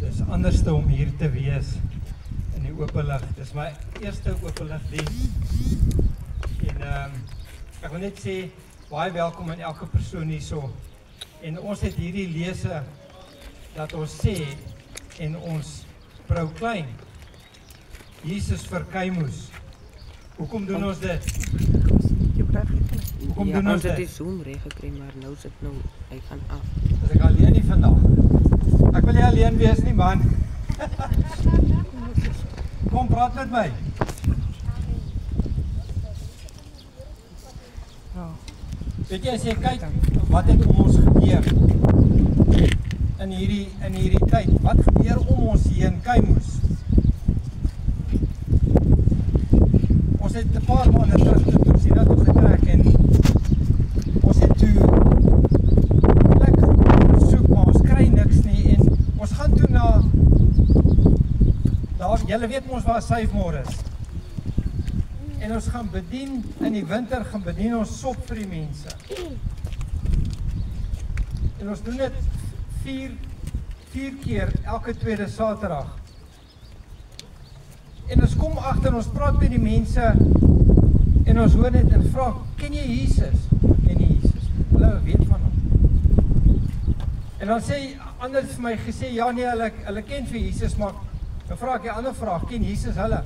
Dis anderste om hier te wees in die openlig. Dis my eerste openligdiens. En ek wil net sê baie welkom aan elke persoon hierso. En ons het hierdie lese dat ons sê en ons proclaim Jesus verkei moes. Hoekom doen ons dit? Hoekom doen ons dit? Het die Zoom reg gekry, maar nou sit nou, hy gaan af. Is ek alleen nie vandag? Ek wil nie alleen wees nie, man. Kom, praat met my. Weet jy, as jy kyk, wat het om ons gebeur in hierdie tyd? Wat gebeur om ons hier in Keimoes? Ons het 'n paar maande terug toe sien dat ons getrek en ons het toe plek soek, maar ons kry niks nie en ons gaan toe na daar, julle weet ons waar Safemore is. En ons gaan bedien, in die winter gaan bedien ons sop vir die mense. En ons doen dit vier keer elke tweede Saterdag. En ons kom agter, ons praat met die mense en ons hoor net en vra, ken jy Jesus? Ken jy Jesus? Hulle weet van hom. En dan sê ander vir my gesê, ja nee, hulle ken vir Jesus, maar dan vra ek die ander vraag, ken Jesus hulle?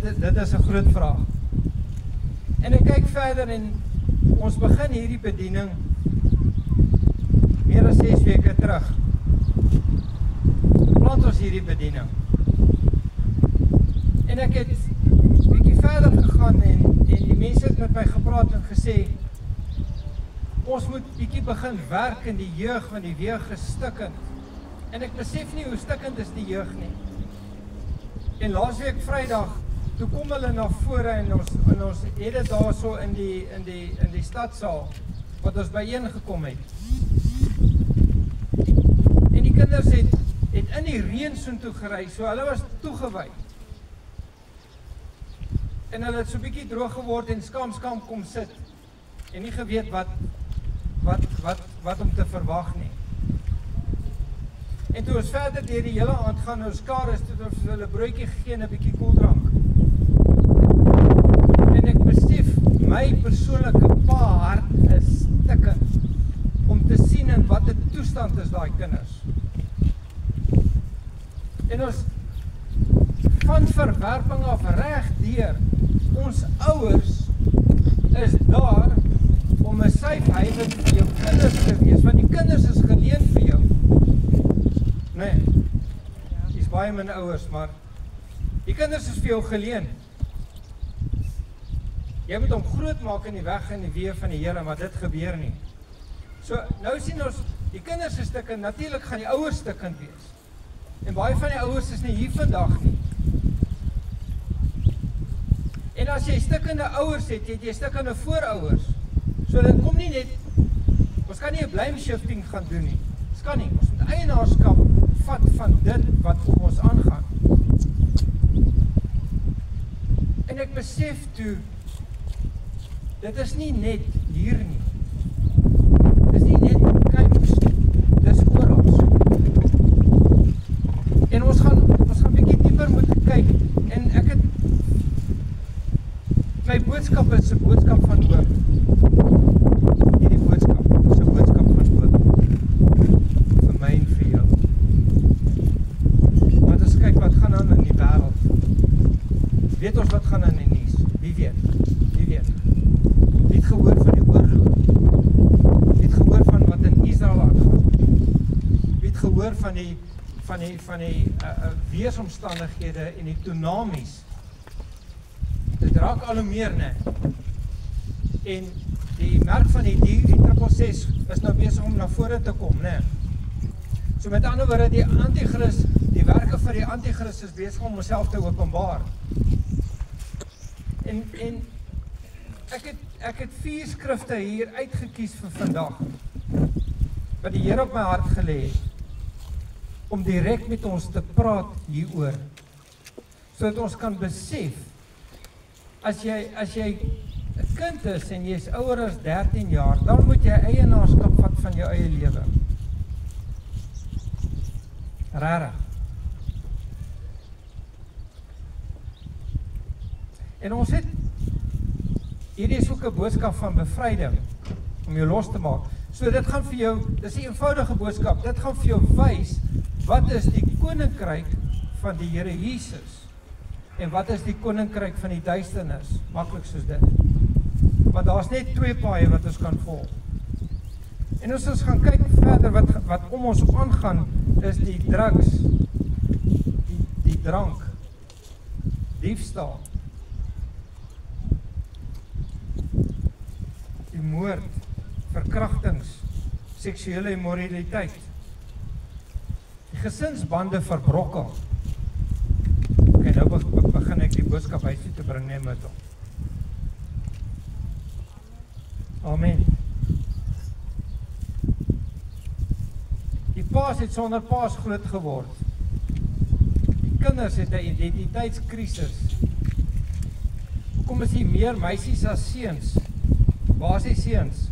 Dit is 'n groot vraag. En ek kyk verder en ons begin hierdie bediening meer as 6 weke terug. Plant ons hierdie bediening. En ek het bietjie verder gegaan en die mense het met my gepraat en gesê ons moet bietjie begin werk in die jeug, want die jeug is stikkend. En ek besef nie hoe stikkend is die jeug nie. En laasweek Vrydag toe kom hulle na vore en ons het dit daar so in die stadsaal wat ons byeen gekom het. En die kinders het in die reën soontoe gery, so hulle was toegewy. En hulle het so bietjie droog geword en skaam kom sit en nie geweet wat om te verwag nie. En toe ons verder deur die hele aand gaan, ons kares toe ons hulle broodjie gegee en 'n bietjie koeldrank. En ek besef my persoonlike pa hart is stikkend om te sien in watter toestand is daai kinders. En ons van verwerping af reg deur ons ouers is daar om 'n safe haven vir jou kinders te wees, want die kinders is geleen vir jou. Nee, dis baie min ouers, maar die kinders is vir jou geleen. Jy moet hom groot maak in die weg en die weë van die Here, maar dit gebeur nie. So, nou sien ons, die kinders is stikkend, natuurlik gaan die ouers stikkend wees. En baie van die ouers is nie hier vandag nie. En as jy stikkende ouers het jy stikkende voorouers. So dit kom nie net, ons kan nie 'n blame shifting gaan doen nie. Ons kan nie, ons moet eienaarskap vat van dit wat om ons aangaan. En ek besef toe, dit is nie net hier nie. Dit is nie net Keimoes nie. Dis oral. En ons gaan bietjie dieper moet kyk. En ek het my boodskap is 'n boodskap van hoop. Hierdie boodskap is 'n boodskap van hoop. Vir my en vir jou. Want as kyk wat gaan aan in die wêreld. Weet ons wat gaan aan in die nuus? Wie weet? Wie weet? Wie het gehoor van die oorlog? Wie het gehoor van wat in Israel aangaan? Wie het gehoor van die weersomstandighede en die tsunamies? Dit raak al hoe meer, né? En die merk van die 666 is nou besig om na vore te kom, né? So met ander woorde, die anti-kris, die werke van die anti-kris is besig om homself te openbaar. En ek het 4 skrifte hier uitgekies vir vandag, wat die Here op my hart gelê het, om direk met ons te praat hieroor, sodat ons kan besef, as jy 'n kind is en jy is ouer as 13 jaar, dan moet jy eienaarskap vat van jou eie lewe. Rarig. En ons het, hierdie is ook 'n boodskap van bevryding, om jou los te maak. So dit gaan vir jou, dis 'n eenvoudige boodskap, dit gaan vir jou wys, wat is die koninkryk van die Here Jesus, en wat is die koninkryk van die duisternis, maklik soos dit. Want daar's net twee paaie wat ons kan volg. En as ons gaan kyk verder, wat om ons aangaan, is die drugs, die drank, diefstal, die moord, verkrachtings, seksuele immoraliteit, die gesinsbande verbrokkel. Okay, nou begin ek die boodskap huis toe te bring, neem het op. Amen. Die paas het sonder paas groot geword. Die kinders het 'n identiteitskrisis. Hoekom is hier meer meisies as seuns? Waar is die seuns?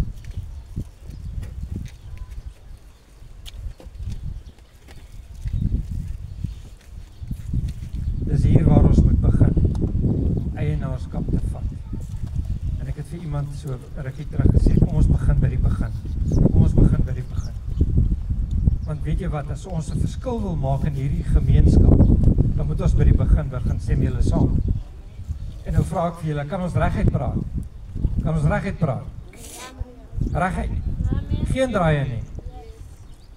Dis hier waar ons moet begin, eienaarskap te vat. En ek het vir iemand so 'n rukkie terug gesê, kom ons begin by die begin. Kom ons begin by die begin. Want weet jy wat, as ons 'n verskil wil maak in hierdie gemeenskap, dan moet ons by die begin stem julle saam. En nou vra ek vir julle, kan ons reguit praat? Kan ons reguit praat? Reguit? Geen draaie nie.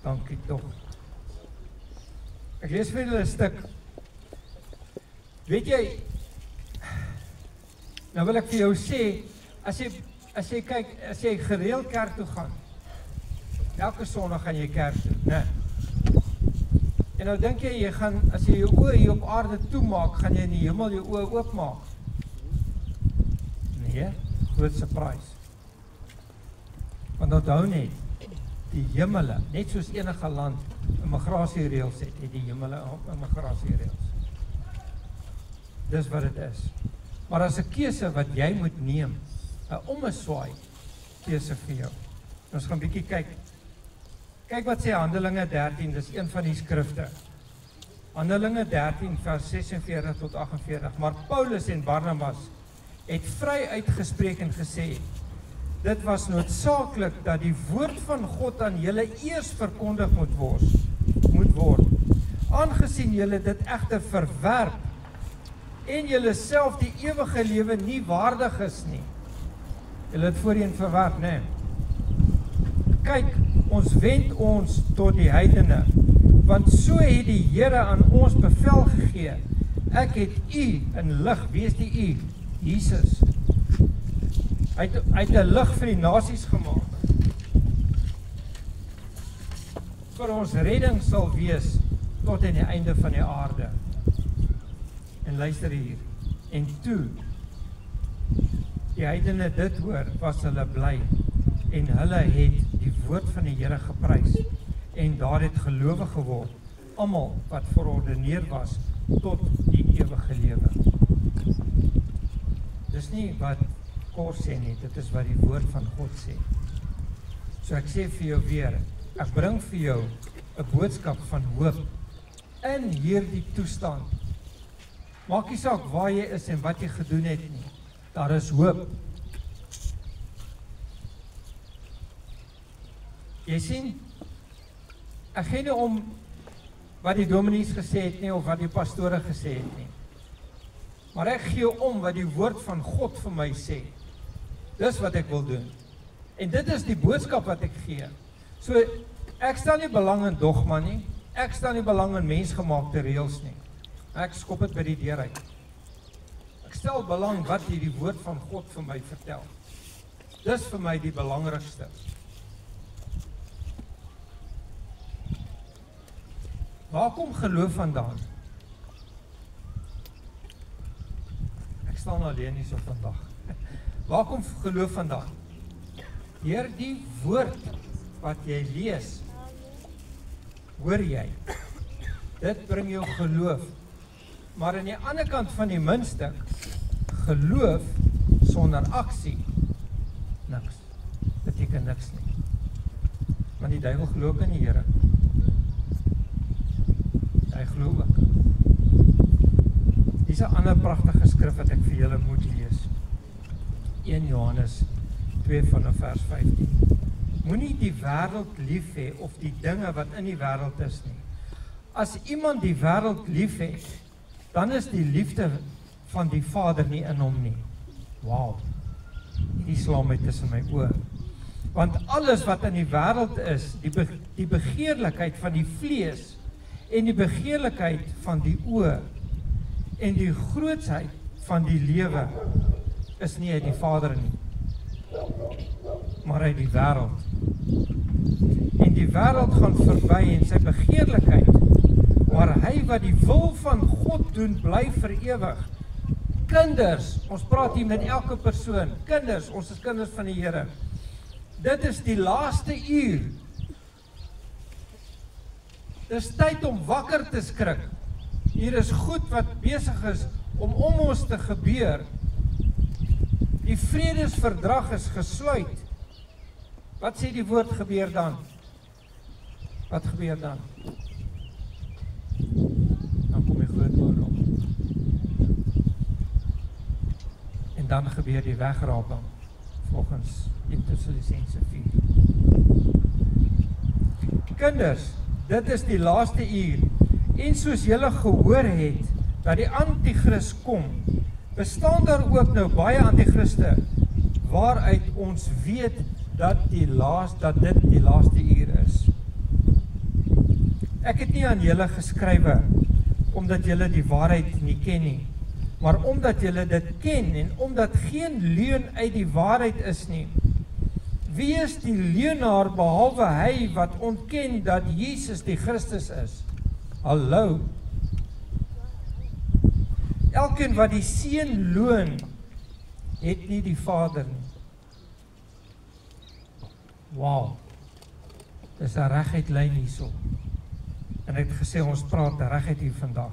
Dankie tog. Ek lees vir julle 'n stuk. Weet jy, nou wil ek vir jou sê, as jy kyk, as jy gereeld kerk toe gaan, elke Sondag gaan jy kerk toe, né? En nou dink jy gaan, as jy jou oë hier op aarde toemaak, gaan jy in die hemel jou oë oopmaak? Nee, groot surprise. Want onthou net, die hemele, net soos enige land immigratiereëls het die hemele immigratiereëls. Dis wat dit is. Maar as 'n keuse wat jy moet neem, 'n ommeswaai keuse vir jou. Ons gaan bietjie kyk. Kyk wat sê Handelinge 13, dis een van die skrifte. Handelinge 13 vers 46 tot 48. Maar Paulus en Barnabas het vry uitgespreek en gesê, dit was noodsaaklik dat die woord van God aan julle eers verkondig moet word. Aangesien julle dit egter verwerp en julle self die ewige lewe nie waardig is nie. Julle het voorheen verwerp, nee. Kyk, ons wend ons tot die heidene, want so het die Here aan ons bevel gegee. Ek het u in lig, wie is die u? Jesus. Hy het 'n lig vir die nasies gemaak. Vir ons redding sal wees tot in die einde van die aarde. En luister hier, en toe die heidene dit hoor, was hulle bly, en hulle het die woord van die Here geprys, en daar het gelowig geword, almal wat verordeneer was tot die ewige lewe. Dis nie wat Kors sê nie, dit is wat die woord van God sê. So ek sê vir jou weer, ek bring vir jou 'n boodskap van hoop in hierdie toestand. Maak nie saak waar jy is en wat jy gedoen het nie. Daar is hoop. Jy sien, ek gee nie om wat die dominees gesê het nie, of wat die pastore gesê het nie. Maar ek gee om wat die woord van God vir my sê. Dis wat ek wil doen. En dit is die boodskap wat ek gee. So, ek stel nie belang in dogma nie. Ek stel nie belang in mensgemaakte reëls nie. Ek skop dit by die deur uit. Ek stel belang wat hierdie woord van God vir my vertel. Dis vir my die belangrikste. Waar kom geloof vandaan? Ek staan alleen hier so vandag. Waar kom geloof vandaan? Deur die woord wat jy lees, hoor jy. Dit bring jou geloof. Maar aan die ander kant van die muntstuk, geloof sonder aksie, niks. Beteken niks nie. Want die duiwel glo in die Here. glo ook. Hier is 'n ander pragtige skrif wat ek vir julle moet lees. 1 Johannes 2 vanaf vers 15. Moenie die wêreld lief hê of die dinge wat in die wêreld is nie. As iemand die wêreld lief het, dan is die liefde van die Vader nie in hom nie. Wow, hierdie slaan my tussen my oë. Want alles wat in die wêreld is, die begeerlikheid van die vlees en die begeerlikheid van die oë en die grootsheid van die lewe is nie uit die Vader nie, maar uit die wêreld. En die wêreld gaan verby en sy begeerlikheid, maar hy wat die wil van God doen, bly vir ewig. Kinders, ons praat hier met elke persoon, kinders, ons is kinders van die Here. Dit is die laaste uur. Dit is tyd om wakker te skrik. Hier is goed wat besig is om ons te gebeur. Die vredesverdrag is gesluit. Wat sê die woord gebeur dan? Wat gebeur dan? Dan kom die groot oorlog. En dan gebeur die wegraping, volgens 1 Tessalonisense 4. Kinders, dit is die laaste uur. En soos julle gehoor het, dat die antichrist kom, bestaan daar ook nou baie antichriste, waaruit ons weet dat dit die laaste uur is. Ek het nie aan julle geskrywe, omdat julle die waarheid nie ken nie, maar omdat julle dit ken, en omdat geen leuen uit die waarheid is nie. Wie is die leuenaar behalwe hy wat ontken dat Jesus die Christus is? Hallo. Elkeen wat die Seun loon, het nie die Vader nie. Wow. Dis 'n reguit lyn hierso. En ek het gesê ons praat reguit hier vandag.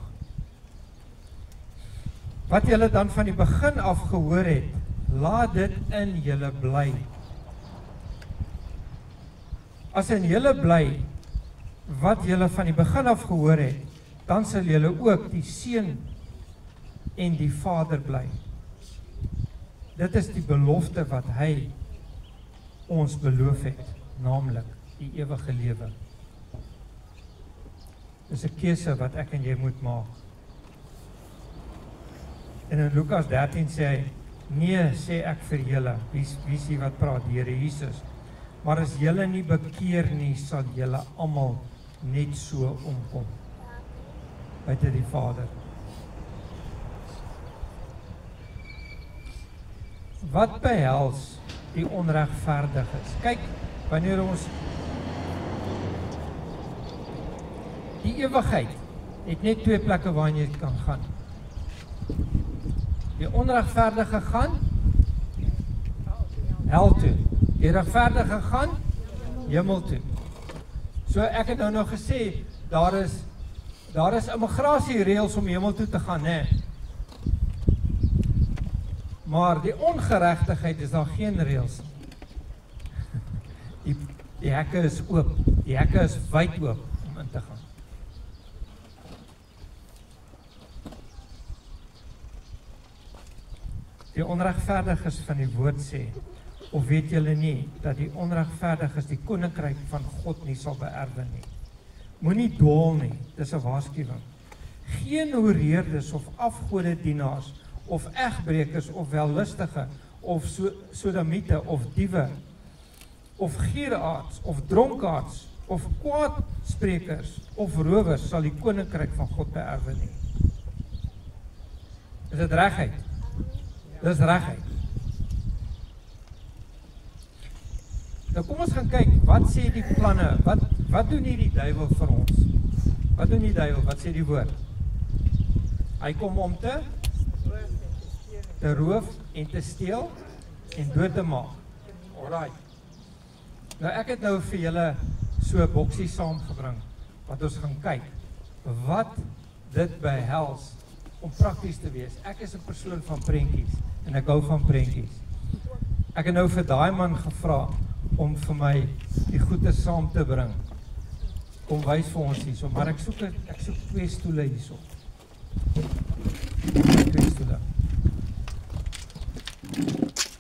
Wat julle dan van die begin af gehoor het, laat dit in julle bly. As in julle bly wat julle van die begin af gehoor het, dan sal julle ook die Seun en die Vader bly. Dit is die belofte wat hy ons beloof het, naamlik die ewige lewe. Dis 'n keuse wat ek en jy moet maak. En in Lukas 13 sê hy, nee, sê ek vir julle, wie is die wat praat, die Here Jesus, maar as julle nie bekeer nie, sal julle almal net so omkom, buite die Vader. Wat behels die onregverdiges? Kyk, wanneer ons die ewigheid het net 2 plekke waar jy kan gaan. Die onregverdige gaan hel toe. Die regverdige gaan hemel toe. So ek het nou nog gesê, daar is immigrasiereëls om hemel toe te gaan, né? Maar die ongeregtigheid is daar geen reëls. Die hekke is oop. Die hekke is wyd oop om in te gaan. Die onregverdiges van die woord sê, of weet julle nie, dat die onregverdiges die koninkryk van God nie sal beerwe nie. Moenie dwaal nie, dis 'n waarskuwing. Geen hoereerders of afgodedienaars, of egbrekers, of wellustige, of sodomiete, of diewe, of gieraards, of dronkaards, of kwaadsprekers, of rowers sal die koninkryk van God beerwe nie. Is dit regheid? Dis regheid. Nou kom ons gaan kyk, wat sê die planne, wat doen hierdie duiwel vir ons? Wat doen die duiwel, wat sê die woord? Hy kom om te roof en te steel en dood te maak. Alright. Nou ek het nou vir julle so 'n boksie saamgebring, wat ons gaan kyk, wat dit behels om prakties te wees. Ek is 'n persoon van prentjies, en ek hou van prentjies. Ek het nou vir daai man gevra, om vir my die goede saam te bring. kom wys vir ons hierso, maar ek soek 2 stoele hierso. 2 stoele.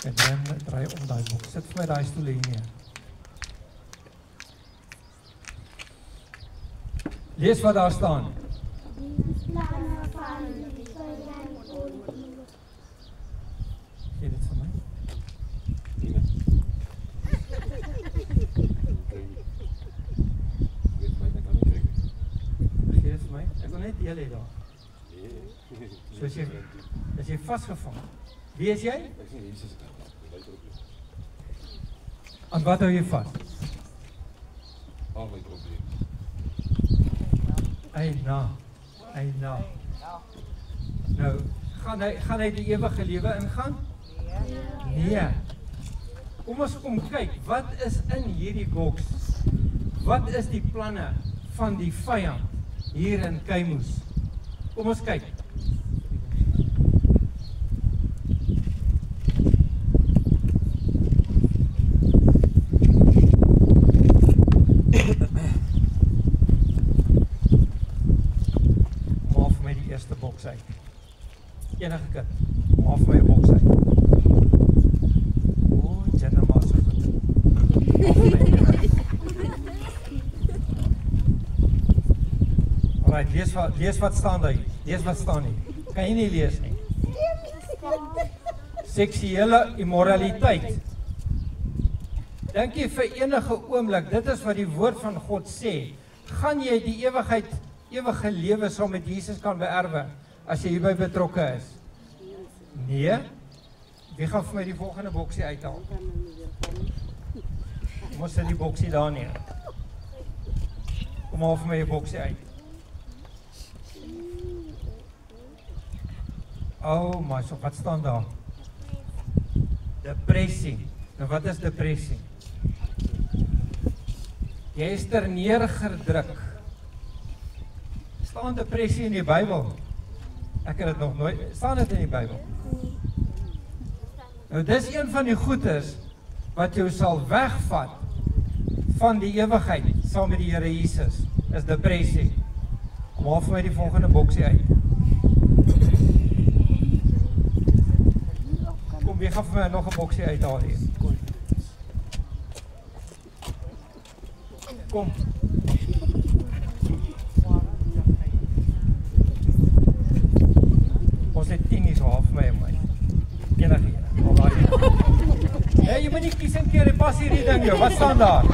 En dan draai om daai boek. Sit vir my daai stoele hier neer. Lees wat daar staan. Gee dit vir my. Gee dit vir my. Ek wil net deel hê daar. So as jy vasgevang. Wie is jy? Aan wat hou jy vas? Al my probleme. Eina. Nou, gaan hy die ewige lewe ingaan? Nee. Kom ons kom kyk, wat is in hierdie boks? Wat is die planne van die vyand hier in Keimoes? Kom ons kyk. Boks uit. Enige kind, maak vir my 'n boks uit. O, Jenna maar so goed. Alright, lees wat staan daar. Lees wat staan hier. Kan jy nie lees nie? Seksuele immoraliteit. Dink jy vir enige oomblik, dit is wat die woord van God sê, gaan jy die ewige lewe saam met Jesus kan beerwe, as jy hierby betrokke is? Nee? Wie gaan vir my die volgende boksie uithaal? Kom ons sit die boksie daar neer. Kom haal vir my die boksie uit. Oh my, so wat staan daar? Depressie. Nou wat is depressie? Jy is terneergedruk. Staan depressie in die Bybel? Ek het dit nog nooit, staan dit in die Bybel? Nou dis een van die goedes wat jou sal wegvat van die ewigheid saam met die Here Jesus, is depressie. Kom haal vir my die volgende boksie uit. Kom, wie gaan vir my nog 'n boksie uithaal hier? Kom. Ons het 10 hier so half vir my en my. Enige ene. Hey, jy moet nie kies een keer, pas hierdie ding jou. Wat staan daar?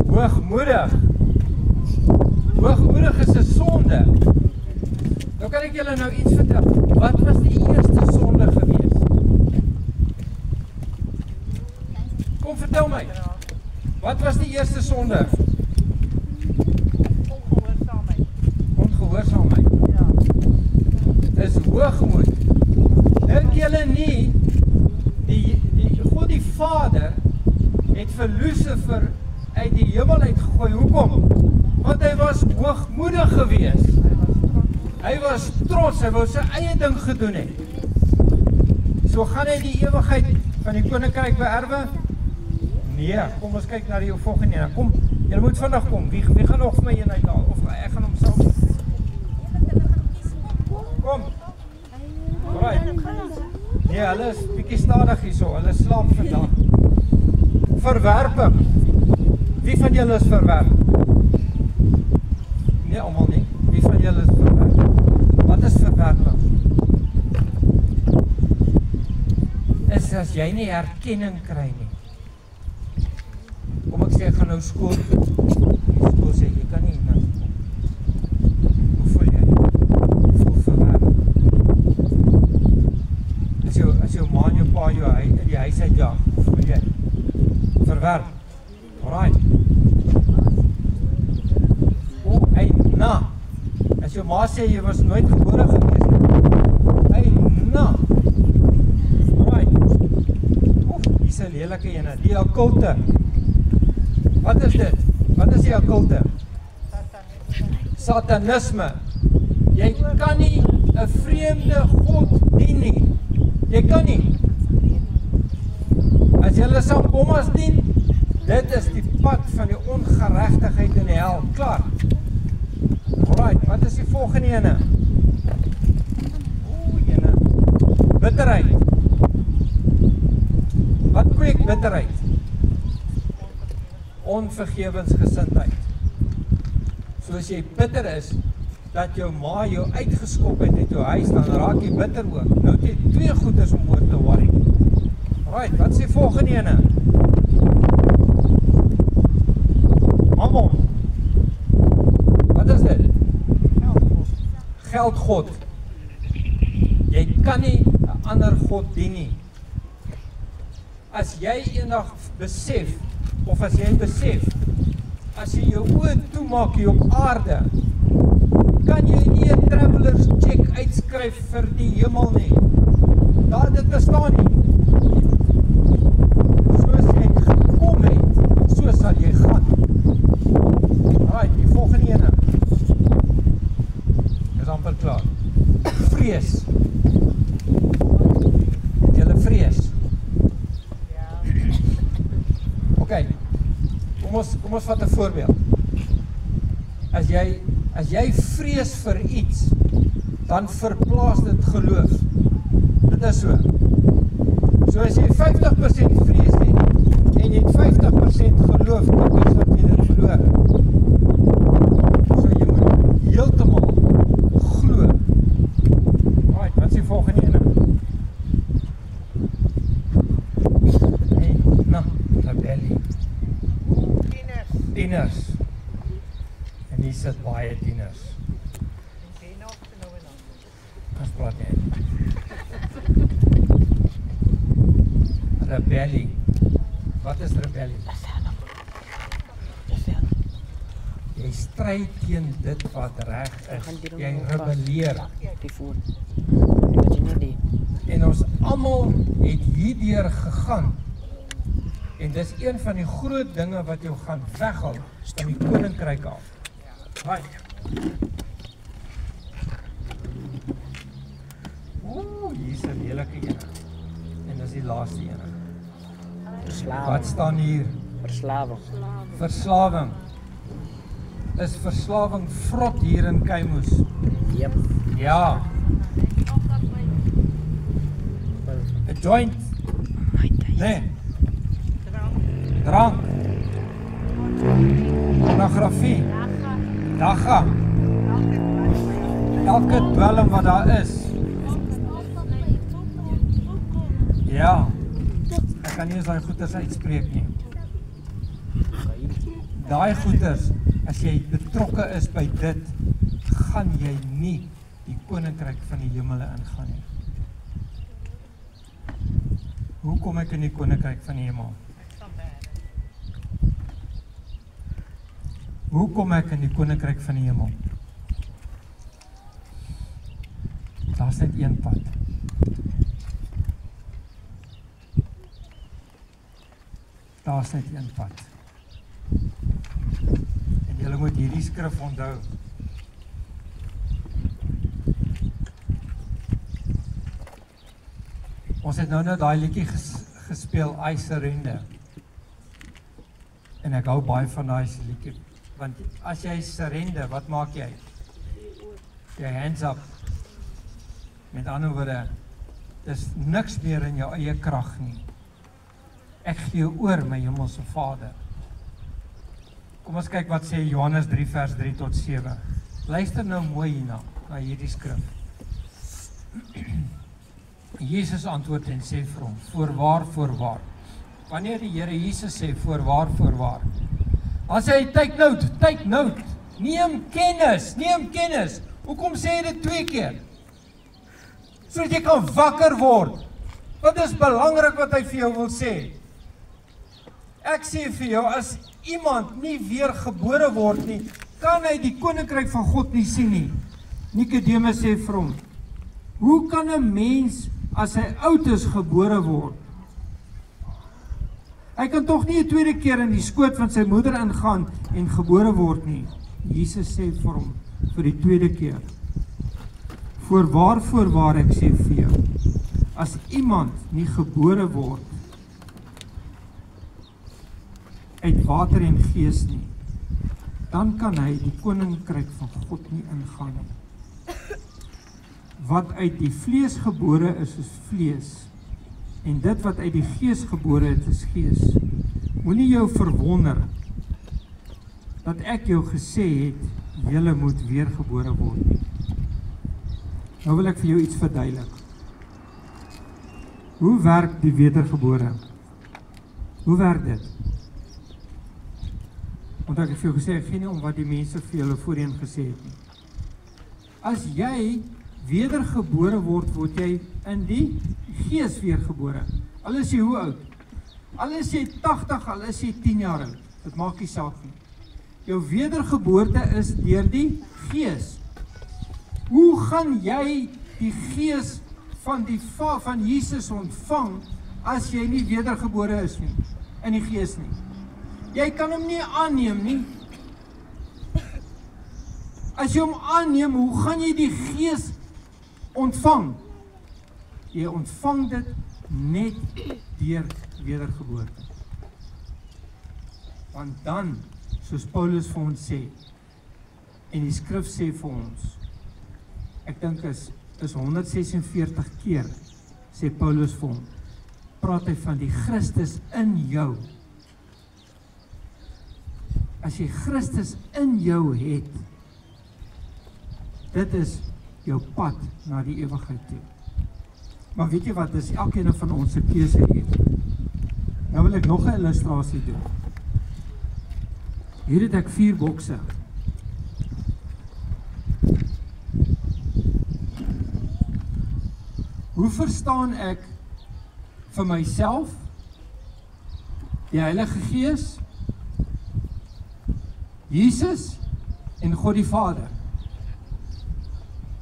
Hoogmoedig. Hoogmoedig is 'n sonde. Nou kan ek julle nou iets vertel. Wat was die eerste sonde gewees? Kom vertel my. Wat was die eerste sonde? Ongehoorsaamheid. Ongehoorsaamheid. Ja. Dis hoogmoed. Dink julle nie die God die Vader het vir Lucifer uit die hemel uitgegooi. Hoekom? Want hy was hoogmoedig gewees. Hy was trots, hy wou sy eie ding gedoen het. So gaan hy die ewigheid van die koninkryk beerwe? Nee, kom ons kyk na die volgende een. Kom, julle moet vandag kom. Wie gaan nog vir my een uithaal? Of ek gaan hom saam. Kom. Alright. Nee, hulle is bietjie stadig hierso. Hulle slaap vandag. Verwerping. Wie van julle is verwerp? Nee, almal nie. Wie van julle is verwerp? Wat is verwerping? Is as jy nie erkenning kry nie. Kom ek sê, ek gaan nou skool. Skool sê, jy kan nie nou kom. Hoe voel jy? Hoe voel verwerp? As jou ma en jou pa jou in die huis uitjaag, hoe voel jy? Verwerp. Alright. O, eina. As jou ma sê, jy was nooit gebore gewees nie. Eina. Alright. Oef, hier is 'n lelike ene. Die okkulte. Wat is dit? Wat is die okkulte? Satanisme. Jy kan nie 'n vreemde God dien nie. Jy kan nie. As jy hulle Sambomas dien, Dit is die pad van die ongeregtigheid in die hel. Klaar. Alright, wat is die volgende ene? Ene. Bitterheid. Wat kweek bitterheid? Onvergewensgesindheid. So as jy bitter is, dat jou ma jou uitgeskop het uit jou huis, dan raak jy bitter ook. Nou het jy twee goeders om oor te worry. Alright, wat is die volgende ene? Mammon. Wat is dit? Geldgod. Jy kan nie 'n ander God dien nie. As jy eendag besef, of as jy besef, as jy jou oë toemaak hier op aarde, kan jy nie 'n travelers check uitskryf vir die hemel nie. Daar dit bestaan nie. Soos jy gekom het, so sal jy gaan. Alright, die volgende ene. Is amper klaar. Vrees. Het julle vrees? Ok, kom ons vat 'n voorbeeld. As jy vrees vir iets, dan verplaas dit geloof. Dit is so. So as jy 50% vrees het, en jy het 50% geloof, dan is dat jy dit verloor. So jy moet heeltemal glo. Alright, wat is die volgende ene? Nou, rebellie. Tieners. En hier sit baie tieners. Ons praat nie. Rebellie. Wat is rebellie? Jy stry teen dit wat reg is. Jy rebelleer. En ons almal het hierdeur gegaan. En dis een van die groot dinge wat jou gaan weghou van die koninkryk af. Right. Hier is 'n lelike ene. En dis die laaste ene. Verslaving. Wat staan hier? Verslawing. Verslawing. Is verslawing vrot hier in Keimoes? Yep. Ja. 'n Joint. Nee. Drank. Pornografie. Dagga. Elke dwelm wat daar is. Ja. Ek kan nie eens daai goeders uitspreek nie. Daai goeders, as jy betrokke is by dit, gaan jy nie die koninkryk van die hemele ingaan nie. Hoe kom ek in die koninkryk van die hemel? Hoe kom ek in die koninkryk van die hemel? Daar's net een pad. Daar's net een pad. En julle moet hierdie skrif onthou. Ons het nou daai liedjie gespeel, I Surrender. En ek hou baie van daai liedjie. Want as jy surrender, wat maak jy? Jy hands up. Met ander woorde, dis niks meer in jou eie krag nie. Ek gee oor my hemelse Vader. Kom ons kyk wat sê Johannes 3 vers 3 tot 7. Luister nou mooi hierna, na hierdie skrif. Jesus antwoord en sê vir hom, voorwaar, voorwaar. Wanneer die Here Jesus sê, voorwaar, voorwaar. Dan sê hy, take note, neem kennis. Hoekom sê hy dit 2 keer? Sodat jy kan wakker word. Wat is belangrik wat hy vir jou wil sê? Ek sê vir jou, as iemand nie weer gebore word nie, kan hy die koninkryk van God nie sien nie. Nikodemus sê vir hom, hoe kan 'n mens as hy oud is gebore word? Hy kan tog nie 'n tweede keer in die skoot van sy moeder ingaan en gebore word nie. Jesus sê vir hom, vir die tweede keer, voorwaar ek sê vir jou, as iemand nie gebore word uit water en gees nie, dan kan hy die koninkryk van God nie ingaan nie. Wat uit die vlees gebore is vlees, en dit wat uit die gees gebore het is gees. Moenie jou verwonder dat ek jou gesê het, julle moet weergebore word nie. Nou wil ek vir jou iets verduidelik. Hoe werk die wedergebore? Hoe werk dit? Want ek het vir jou gesê, ek gee nie om wat die mense vir julle voorheen gesê het nie. As jy wedergebore word, word jy in die gees weergebore. Al is jy hoe oud? Al is jy 80, al is jy 10 jaar oud. Dit maak nie saak nie. Jou wedergeboorte is deur die gees. Hoe gaan jy die gees van Jesus ontvang as jy nie wedergebore is nie, in die gees nie? Jy kan hom nie aanneem nie. As jy hom aanneem, hoe gaan jy die gees ontvang? Jy ontvang dit net deur wedergeboorte. Want dan, soos Paulus vir ons sê, en die skrif sê vir ons, ek dink is 146 keer, sê Paulus vir ons, praat hy van die Christus in jou. As jy Christus in jou het, dit is jou pad na die ewigheid toe. Maar weet jy wat, dis elkeen van ons se keuse hier. Nou wil ek nog 'n illustrasie doen. Hier het ek 4 bokse. Hoe verstaan ek vir myself, die Heilige Gees, Jesus en God die Vader?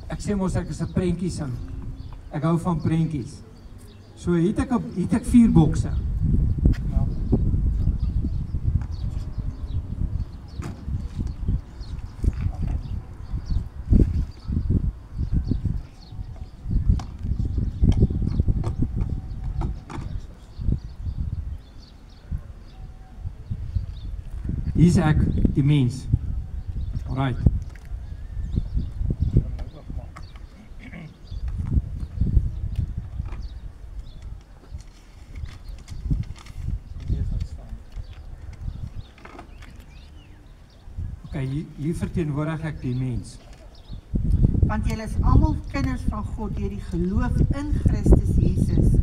Ek sê mos ek is 'n prentjiesing. Ek hou van prentjies. So het ek 4 bokse. Hier is ek, die mens. Alright. Hier verteenwoordig ek die mens. Want julle is almal kinders van God deur die geloof in Christus Jesus.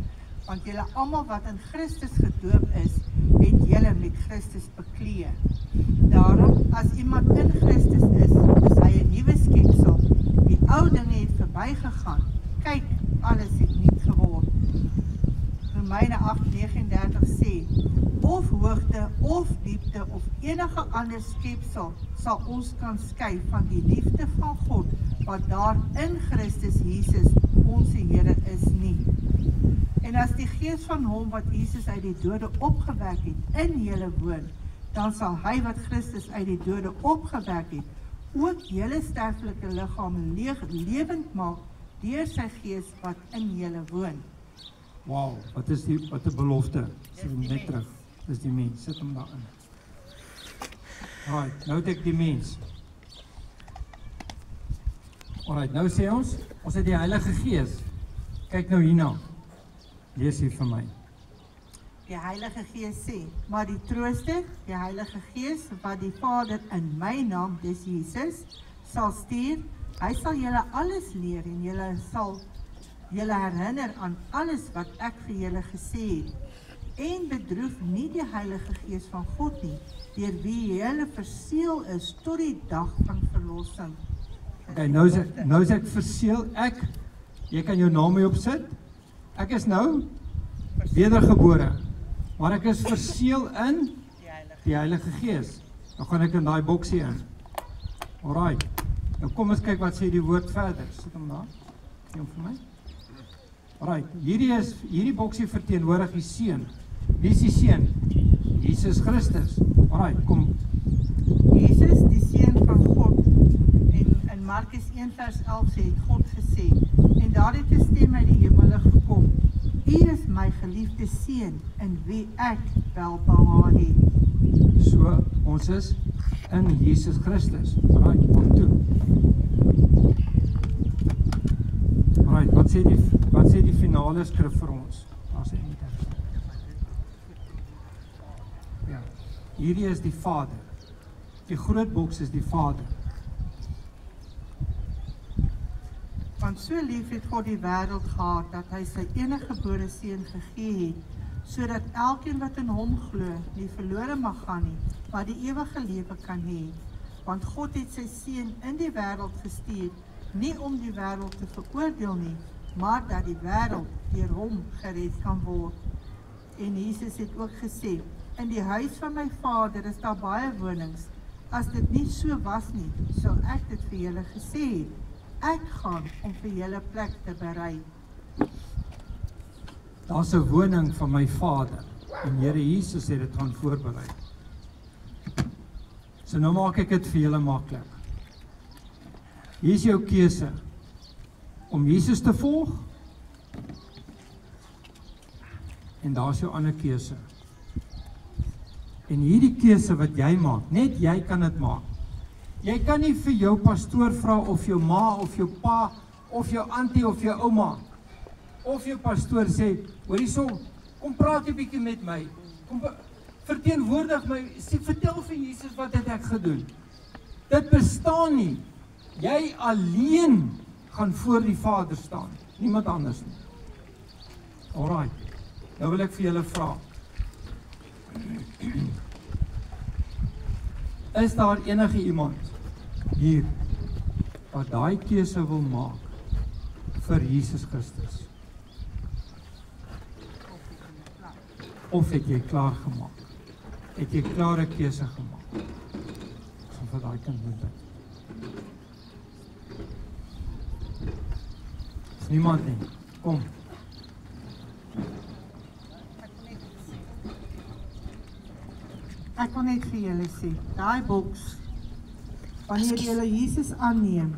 Want julle almal wat in Christus gedoop is, het julle met Christus bekleed. Daarom, as iemand in Christus is hy 'n nuwe skepsel. Die ou dinge het verbygegaan. Kyk, alles het nuut geword. Romeine 8:39 sê, of hoogte, of diepte, of enige ander skepsel sal ons kan skei van die liefde van God, wat daar in Christus Jesus, ons Here is nie. En as die gees van hom wat Jesus uit die dode opgewek het, in julle woon, dan sal hy wat Christus uit die dode opgewek het, ook julle sterflike liggaam lewend maak, deur sy gees wat in julle woon. Wow, wat 'n belofte. Sit hom net terug. Dis die mens, sit hom daarin. Alright, nou het ek die mens. Alright, nou sê ons het die Heilige Gees. Kyk nou hierna. Lees hier vir my. Die Heilige Gees sê, maar die Trooster, die Heilige Gees, wat die Vader in my naam, dis Jesus, sal stuur, hy sal julle alles leer en julle sal julle herinner aan alles wat ek vir julle gesê het. En bedroef nie die Heilige Gees van God nie, deur wie julle verseël is tot die dag van verlossing. Okay, nou is ek verseël, jy kan jou naam hierop sit. Ek is nou wedergebore, maar ek is verseël in die Heilige Gees. Nou gaan ek in daai boksie in. Alright. Nou kom ons kyk wat sê die woord verder. Sit hom daar. Sien hom vir my. Alright, hierdie boksie verteenwoordig die Seun. Wie is die Seun? Jesus Christus. Alright, kom. Jesus, die Seun van God. En in Markus 1:11 sê God gesê, en daar het 'n stem uit die hemele gekom. U is my geliefde Seun, in wie ek welbehaag het. So, ons is in Jesus Christus. Right, kom toe. Right, wat sê die finale skrif vir ons? As ja, hierdie is die Vader. Die groot boks is die Vader. Want so lief het God die wêreld gehad, dat hy sy eniggebore seun gegee het, sodat elkeen wat in hom glo, nie verlore mag gaan nie, maar die ewige lewe kan hê. Want God het sy seun in die wêreld gestuur, nie om die wêreld te veroordeel nie, maar dat die wêreld deur hom gered kan word. En Jesus het ook gesê, in die huis van my Vader is daar baie wonings. As dit nie so was nie, sou ek dit vir julle gesê het. Ek gaan om vir julle plek te berei. Daar's 'n woning van my Vader en Here Jesus het dit gaan voorberei. So nou maak ek dit vir julle maklik. Hier is jou keuse om Jesus te volg en daar's jou ander keuse. En hierdie keuse wat jy maak, net jy kan dit maak. Jy kan nie vir jou pastoor vra of jou ma of jou pa of jou auntie of jou ouma of jou pastoor sê, hoor hierso, kom praat 'n bietjie met my. Kom verteenwoordig my, sê vertel vir Jesus wat het ek gedoen. Dit bestaan nie. Jy alleen gaan voor die Vader staan, niemand anders nie. Alright. Nou wil ek vir julle vra. Is daar enige iemand hier wat daai keuse wil maak vir Jesus Christus? Of het jy klaar gemaak? Het jy klare keuse gemaak? Of vir daai kind moet dit? Is niemand nie. Kom. Ek wil net vir julle sê, daai boks, wanneer julle Jesus aanneem,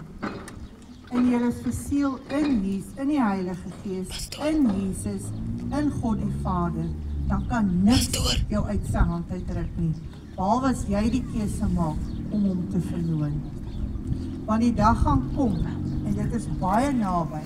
en julle is verseël in Jesus, in die Heilige Gees, in Jesus, in God die Vader, dan kan niks jou uit sy hand uitruk nie, behalwe as jy die keuse maak om hom te verloon. Want die dag gaan kom, en dit is baie naby,